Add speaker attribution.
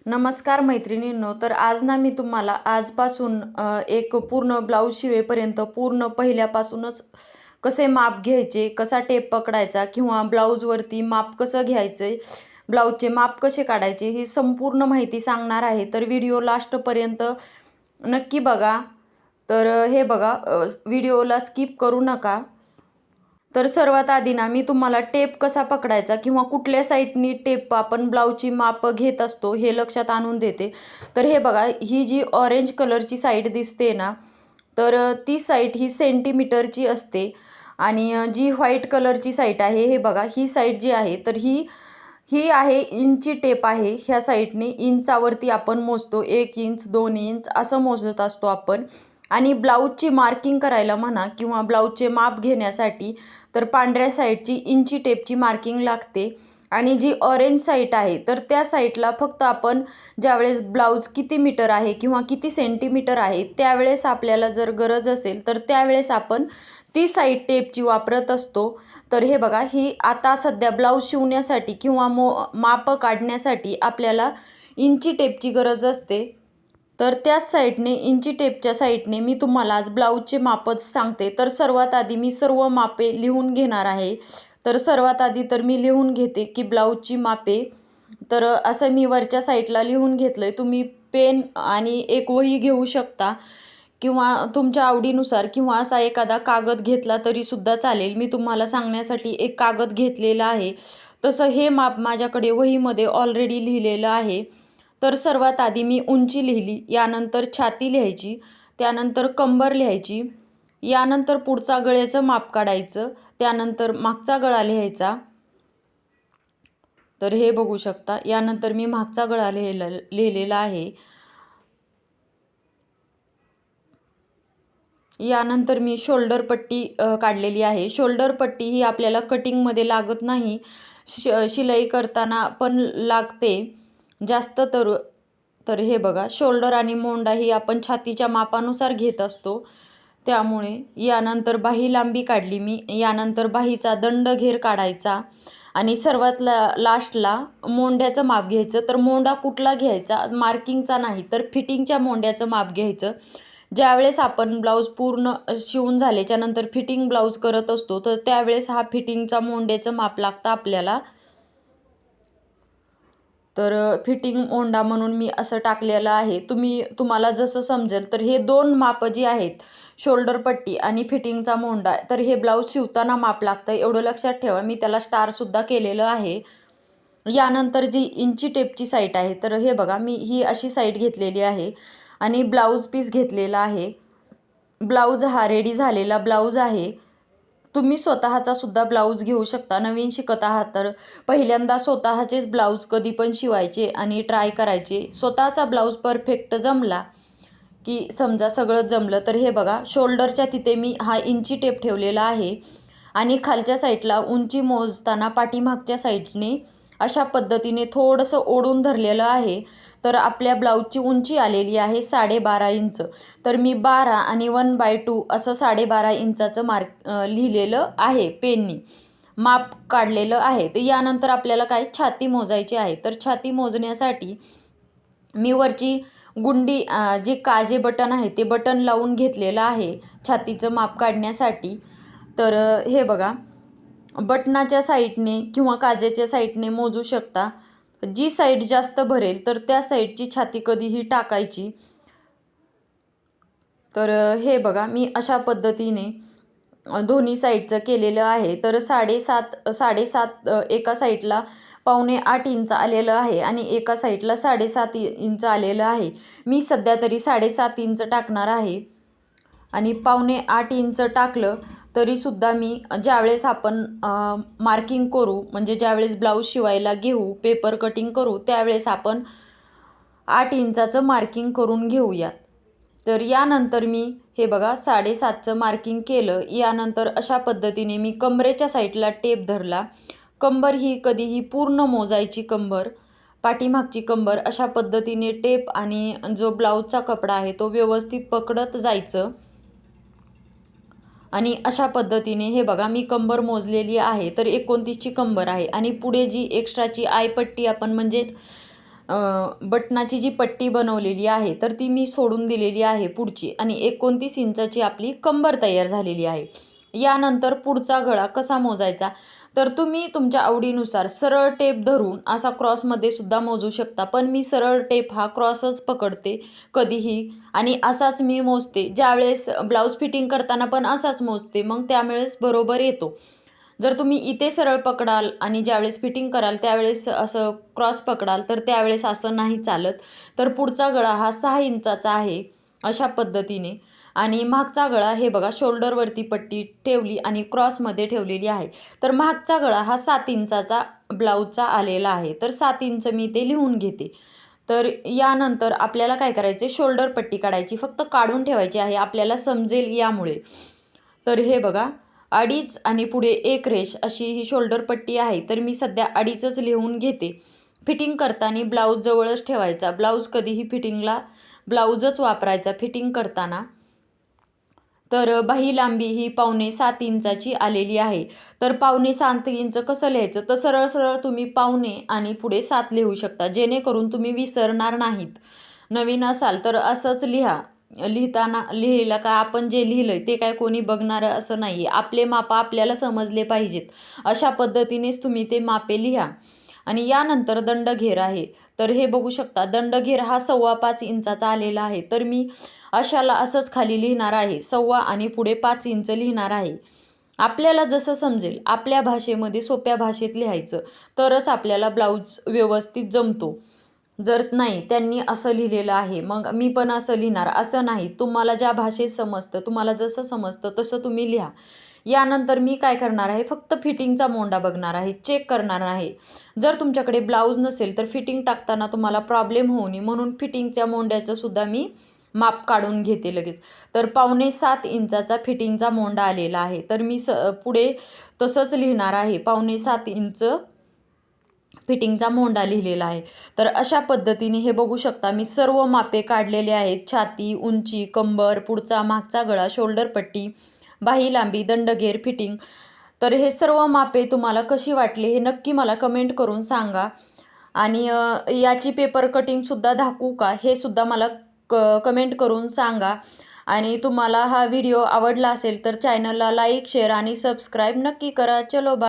Speaker 1: नमस्कार मैत्रिणींनो. तर आज ना मी तुम्हाला आजपासून एक पूर्ण ब्लाऊज शिवेपर्यंत पूर्ण पहिल्यापासूनच कसे माप घ्यायचे, कसा टेप पकडायचा किंवा ब्लाऊजवरती माप कसं घ्यायचे, ब्लाऊजचे माप कसे काढायचे ही संपूर्ण माहिती सांगणार आहे. तर व्हिडिओ लास्टपर्यंत नक्की बघा. तर हे बघा, व्हिडिओला स्किप करू नका. तर सर्वात आधी ना मी तुम्हाला टेप कसा पकडायचा किंवा कुठल्या साईडनी टेप आपण ब्लाऊजची माप घेत असतो हे लक्षात आणून देते. तर हे बघा, ही जी ऑरेंज कलरची साईड दिसते ना, तर ती साईड ही सेंटीमीटरची असते आणि जी व्हाईट कलरची साईड आहे, हे बघा ही साईड जी आहे तर ही ही आहे इंची टेप आहे. ह्या साईडने इंचावरती आपण मोजतो, 1 इंच 2 इंच असं मोजत असतो आपण. आणि ब्लाऊजची मार्किंग करायला म्हणा किंवा ब्लाऊजचे माप घेण्यासाठी तर पांढऱ्या साईडची इंची टेपची मार्किंग लागते. आणि जी ऑरेंज साईड आहे तर त्या साईडला फक्त आपण ज्यावेळेस ब्लाऊज किती मीटर आहे किंवा किती सेंटीमीटर आहे त्यावेळेस आपल्याला जर गरज असेल तर त्यावेळेस आपण ती साईड टेपची वापरत असतो. तर हे बघा, ही आता सध्या ब्लाऊज शिवण्यासाठी किंवा माप काढण्यासाठी आपल्याला इंची टेपची गरज असते. तर त्याच साईडने इंची टेपच्या साईडने मी तुम्हाला आज ब्लाऊजचे मापच सांगते. तर सर्वात आधी मी सर्व मापे लिहून घेणार आहे. तर सर्वात आधी तर मी लिहून घेते की ब्लाऊजची मापे. तर असं मी वरच्या साईडला लिहून घेतलं आहे. तुम्ही पेन आणि एक वही घेऊ शकता किंवा तुमच्या आवडीनुसार किंवा असा एखादा कागद घेतला तरीसुद्धा चालेल. मी तुम्हाला सांगण्यासाठी एक कागद घेतलेला आहे. तसं हे माप माझ्याकडे वहीमध्ये ऑलरेडी लिहिलेलं आहे. तर सर्वात आधी मी उंची लिहिली, यानंतर छाती लिहायची, त्यानंतर कंबर लिहायची, यानंतर पुढचा गळ्याचं माप काढायचं, त्यानंतर मागचा गळा लिहायचा. तर हे बघू शकता, यानंतर मी मागचा गळा लिहिलेला आहे. यानंतर मी शोल्डर पट्टी काढलेली आहे. शोल्डर पट्टी ही आपल्याला कटिंगमध्ये लागत नाही, शिलाई करताना पण लागते जास्त. तर हे बघा, शोल्डर आणि मोंडा ही आपण छातीच्या मापानुसार घेत असतो, त्यामुळे. यानंतर बाही लांबी काढली मी. यानंतर बाहीचा दंड घेर काढायचा आणि सर्वात लास्टला मोंड्याचं माप घ्यायचं. तर मोंडा कुठला घ्यायचा, मार्किंगचा नाही तर फिटिंगच्या मोंड्याचं माप घ्यायचं. ज्यावेळेस आपण ब्लाऊज पूर्ण शिवून झाल्याच्या नंतर फिटिंग ब्लाऊज करत असतो तर त्यावेळेस हा फिटिंगचा मोंड्याचं माप लागतं आपल्याला. तर फिटिंग मोंडा म्हणून मी असं टाकलेलं आहे. तुम्हाला जसं समजेल. तर हे 2 माप जी आहेत, शोल्डर पट्टी आणि फिटिंगचा मोंडा, तर हे ब्लाऊज शिवताना माप लागतं, एवढं लक्षात ठेवा. मी त्याला स्टारसुद्धा केलेलं आहे. यानंतर जी इंची टेपची साईड आहे, तर हे बघा, मी ही अशी साईड घेतलेली आहे आणि ब्लाऊज पीस घेतलेला आहे. ब्लाऊज हा रेडी झालेला ब्लाऊज आहे. तुम्ही स्वतःचा सुद्धा ब्लाऊज घेऊ शकता. नवीन शिकत आहात तर पहिल्यांदा स्वतःचेच ब्लाऊज कधी पण शिवायचे आणि ट्राय करायचे. स्वतःचा ब्लाऊज परफेक्ट जमला की समजा सगळं जमलं. तर हे बघा, शोल्डरच्या तिथे मी हा इंची टेप ठेवलेला आहे आणि खालच्या साईडला उंची मोजताना पाठीमागच्या साईडने अशा पद्धतीने थोडंसं ओढून धरलेलं आहे. तर आपल्या ब्लाऊजची उंची आलेली आहे 12.5 इंच. तर मी 12 आणि 1/2 असं 12.5 इंचाचं लिहिलेलं आहे पेननी, माप काढलेलं आहे. तर यानंतर आपल्याला काय, छाती मोजायची आहे. तर छाती मोजण्यासाठी मी वरची गुंडी, जे काजे बटन आहे ते बटन लावून घेतलेलं आहे छातीचं माप काढण्यासाठी. तर हे बघा, बटनाच्या साईडने किंवा काजेच्या साईडने मोजू शकता. जी साईड जास्त भरेल तर त्या साईडची छाती कधीही टाकायची. तर हे बघा, मी अशा पद्धतीने दोन्ही साईडचं केलेलं आहे. तर 7.5 एका साईडला 7.25 इंच आलेलं आहे आणि एका साईडला 7.5 इंच आलेलं आहे. मी सध्या तरी 7.5 इंच टाकणार आहे. आणि 7.25 इंच टाकलं तरीसुद्धा मी ज्यावेळेस आपण मार्किंग करू, म्हणजे ज्यावेळेस ब्लाऊज शिवायला घेऊ, पेपर कटिंग करू, त्यावेळेस आपण 8 इंचाचं मार्किंग करून घेऊयात. तर यानंतर मी हे बघा 7.5चं मार्किंग केलं. यानंतर अशा पद्धतीने मी कमरेच्या साईडला टेप धरला. कंबर ही कधीही पूर्ण मोजायची, कंबर, पाठीमागची कंबर अशा पद्धतीने टेप आणि जो ब्लाऊजचा कपडा आहे तो व्यवस्थित पकडत जायचं. आणि अशा पद्धतीने हे बघा, मी कंबर मोजलेली आहे. तर 29ची कंबर आहे आणि पुढे जी एक्स्ट्राची आयपट्टी आपण म्हणजेच बटनाची जी पट्टी बनवलेली आहे तर ती मी सोडून दिलेली आहे पुढची आणि 29 इंचाची आपली कंबर तयार झालेली आहे. यानंतर पुढचा गळा कसा मोजायचा तर तुम्ही तुमच्या आवडीनुसार सरळ टेप धरून असा क्रॉसमध्ये सुद्धा मोजू शकता, पण मी सरळ टेप हा क्रॉसच पकडते कधीही आणि असाच मी मोजते. ज्यावेळेस ब्लाऊज फिटिंग करताना पण असाच मोजते, मग त्यावेळेस बरोबर येतो. जर तुम्ही इथे सरळ पकडाल आणि ज्यावेळेस फिटिंग कराल त्यावेळेस असं क्रॉस पकडाल तर त्यावेळेस असं नाही चालत. तर पुढचा गळा हा 6 इंचाचा आहे अशा पद्धतीने आणि मागचा गळा हे बघा शोल्डरवरती पट्टी ठेवली आणि क्रॉसमध्ये ठेवलेली आहे. तर मागचा गळा हा 7 इंचाचा ब्लाऊजचा आलेला आहे. तर 7 इंच मी ते लिहून घेते. तर यानंतर आपल्याला काय करायचे, शोल्डर पट्टी काढायची, फक्त काढून ठेवायची आहे आपल्याला समजेल यामुळे. तर हे बघा 2.5 आणि पुढे 1 रेष अशी ही शोल्डर पट्टी आहे. तर मी सध्या 2.5च लिहून घेते. फिटिंग करताना ब्लाऊज जवळच ठेवायचा. ब्लाऊज कधीही फिटिंगला ब्लाऊजच वापरायचा फिटिंग करताना. तर बाही लांबी ही 5.25 इंचाची आलेली आहे. तर 5.25 इंच कसं लिहायचं तर सरळ सरळ तुम्ही 5.25 आणि पुढे 7 लिहू शकता, जेणेकरून तुम्ही विसरणार नाहीत. नवीन असाल तर असंच लिहा. लिहिलं का आपण जे लिहिलंय ते काय कोणी बघणारं असं नाही आहे. आपले माप आपल्याला समजले पाहिजेत, अशा पद्धतीनेच तुम्ही ते मापे लिहा. आणि यानंतर दंडघेर आहे. तर हे बघू शकता दंडघेर हा 5.25 इंचाचा आलेला आहे. तर मी अशाला असंच खाली लिहिणार आहे, 1.25 आणि पुढे 5 इंच लिहिणार आहे. आपल्याला जसं समजेल आपल्या भाषेमध्ये सोप्या भाषेत लिहायचं, तरच आपल्याला ब्लाऊज व्यवस्थित जमतो. जर नाही त्यांनी असं लिहिलेलं आहे मग मी पण असं लिहिणार असं नाही. तुम्हाला ज्या भाषेत समजतं, तुम्हाला जसं समजतं तसं तुम्ही लिहा. यानंतर मी काय करणार आहे, फक्त फिटिंगचा मोंडा बघणार आहे, चेक करणार आहे. जर तुमच्याकडे ब्लाऊज नसेल तर फिटिंग टाकताना तुम्हाला प्रॉब्लेम होऊ नये म्हणून फिटिंगच्या मोंड्याचं सुद्धा मी माप काढून घेते लगेच. तर 5.25 इंचाचा फिटिंगचा मोंडा आलेला आहे. तर मी पुढे तसंच लिहिणार आहे, 5.25 इंच फिटिंगचा मोंडा लिहिलेला आहे. तर अशा पद्धतीने हे बघू शकता मी सर्व मापे काढलेले आहेत. छाती, उंची, कंबर, पुढचा मागचा गळा, शोल्डर पट्टी, बाही लांबी, दंडघेर, फिटिंग. तर हे सर्व मापे तुम्हाला कशी वाटली हे नक्की मला कमेंट करून सांगा. आणि याची पेपर कटिंगसुद्धा दाखवू का हे सुद्धा मला कमेंट करून सांगा. आणि तुम्हाला हा व्हिडिओ आवडला असेल तर चॅनलला लाईक, शेअर आणि सबस्क्राईब नक्की करा. चलो बाय.